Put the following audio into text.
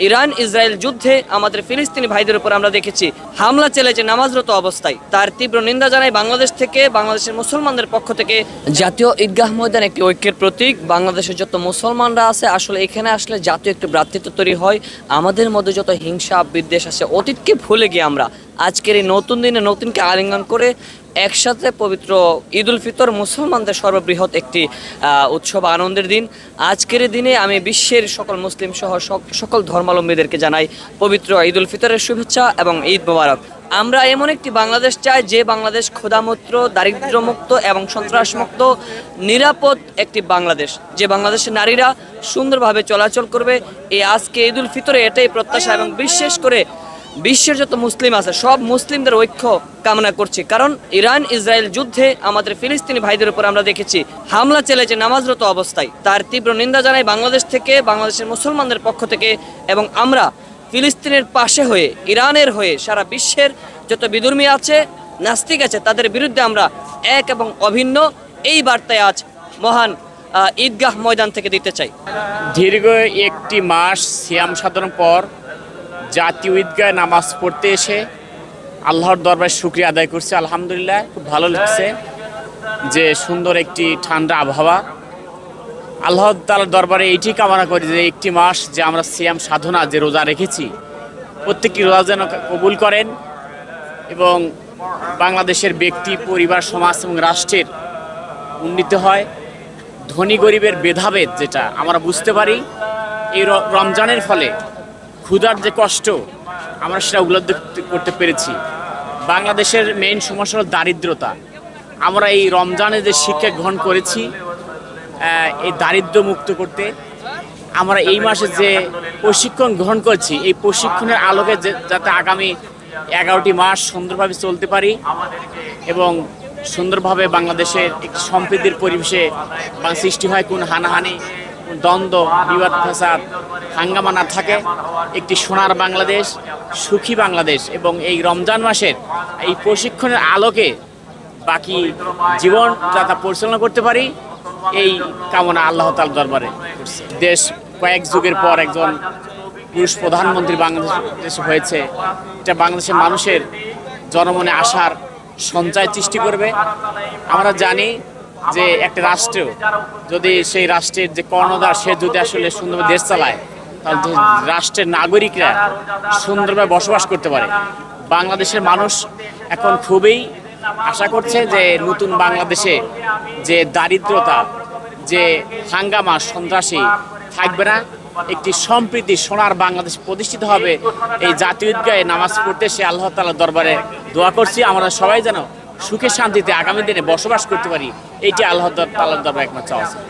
Iran Israel যুদ্ধে আমাদের ফিলিস্তিনি ভাইদের উপর আমরা দেখেছি হামলা চালিয়েছে নামাজরত অবস্থায়। তার তীব্র নিন্দা জানাই বাংলাদেশ থেকে, বাংলাদেশের মুসলমানদের পক্ষ থেকে। জাতীয় ঈদগাহ ময়দান একটি ঐক্যের প্রতীক। বাংলাদেশের যত মুসলমানরা আছে আসলে এখানে আসলে জাতীয় একটি ভ্রাতৃত্ব তৈরি হয়। আমাদের মধ্যে যত হিংসা বিদ্বেষ আছে অতীতকে ভুলে গিয়ে আমরা আজকের এই নতুন দিনে নতুনকে আলিঙ্গন করে একসাথে পবিত্র ঈদ উল ফিতর মুসলমানদের সর্ববৃহৎ একটি উৎসব আনন্দের দিন। আজকের দিনে আমি বিশ্বের সকল মুসলিম সহ সকল ধর্মাবলম্বীদেরকে জানাই পবিত্র ঈদ উল ফিতরের শুভেচ্ছা এবং ঈদ মোবারক। আমরা এমন একটি বাংলাদেশ চাই যে বাংলাদেশ ক্ষুধামুক্ত, দারিদ্র্যমুক্ত এবং সন্ত্রাসমুক্ত নিরাপদ একটি বাংলাদেশ, যে বাংলাদেশের নারীরা সুন্দরভাবে চলাচল করবে। এই আজকে ঈদ উল ফিতরে এটাই প্রত্যাশা এবং বিশেষ করে বিশ্বের যত মুসলিম আছে সব মুসলিমদের ঐক্য কামনা করছি। কারণ ইরান ইসরায়েল যুদ্ধে আমাদের ফিলিস্তিনি ভাইদের উপর আমরা দেখেছি হামলা চালিয়েছে নামাজরত অবস্থায়। তার তীব্র নিন্দা জানাই বাংলাদেশ থেকে, বাংলাদেশের মুসলমানদের পক্ষ থেকে। এবং আমরা ফিলিস্তিনের পাশে হয়ে, ইরানের হয়ে সারা বিশ্বের যত বিধর্মী আছে, নাস্তিক আছে, তাদের বিরুদ্ধে আমরা এক এবং অভিন্ন এই বার্তায় আজ মহান ঈদগাহ ময়দান থেকে দিতে চাই। দীর্ঘ একটি মাস সিয়াম সাধনার পর জাতীয় ঈদগাহে নামাজ পড়তে এসে আল্লাহর দরবারে শুকরিয়া আদায় করছি। আলহামদুলিল্লাহ, খুব ভালো লাগছে যে সুন্দর একটি ঠান্ডা আবহাওয়া। আল্লাহ তাআলার দরবারে এইটি কামনা করি যে একটি মাস যে আমরা সিয়াম সাধনা যে রোজা রেখেছি প্রত্যেকটি রোজা যেন কবুল করেন এবং বাংলাদেশের ব্যক্তি, পরিবার, সমাজ এবং রাষ্ট্রের উন্নতি হয়। ধনী গরিবের ভেদাভেদ যেটা আমরা বুঝতে পারি, এই রমজানের ফলে ক্ষুধার যে কষ্ট আমরা সেটা উপলব্ধি করতে পেরেছি। বাংলাদেশের মেইন সমস্যা হল দারিদ্রতা। আমরা এই রমজানে যে শিক্ষা গ্রহণ করেছি এই দারিদ্র মুক্ত করতে আমরা এই মাসে যে প্রশিক্ষণ গ্রহণ করছি, এই প্রশিক্ষণের আলোকে যাতে আগামী 11টি মাস সুন্দরভাবে চলতে পারি এবং সুন্দরভাবে বাংলাদেশের একটি সম্প্রীতির পরিবেশে সৃষ্টি হয়, কোন হানাহানি, দ্বন্দ্ব, বিবাদ, ফ্যাসাদ, হাঙ্গামা না থাকে, একটি সোনার বাংলাদেশ, সুখী বাংলাদেশ। এবং এই রমজান মাসের এই প্রশিক্ষণের আলোকে বাকি জীবন যাতে পরিচালনা করতে পারি, এই কামনা আল্লাহ তাআলার দরবারে করছে। দেশ কয়েক যুগের পর একজন পুরুষ প্রধানমন্ত্রী বাংলাদেশে হয়েছে। এটা বাংলাদেশের মানুষের জনমনে আশার সঞ্চয় সৃষ্টি করবে। আমরা জানি যে একটা রাষ্ট্র যদি সেই রাষ্ট্রের যে কর্ণধার সে যদি আসলে সুন্দরভাবে দেশ চালায়, তাহলে রাষ্ট্রের নাগরিকরা সুন্দরভাবে বসবাস করতে পারে। বাংলাদেশের মানুষ এখন খুবই আশা করছে যে নতুন বাংলাদেশে যে দারিদ্রতা, যে হাঙ্গামা, সন্ত্রাসী থাকবে না, একটি সম্প্রীতি সোনার বাংলাদেশ প্রতিষ্ঠিত হবে। এই জাতীয় ঈদগাহে নামাজ পড়তে সে আল্লাহ তাআলার দরবারে দোয়া করছি আমরা সবাই যেন সুখে শান্তিতে আগামী দিনে বসবাস করতে পারি। এইটি আল্লাহ তাআলার দরবারে একমাত্র চাওয়া।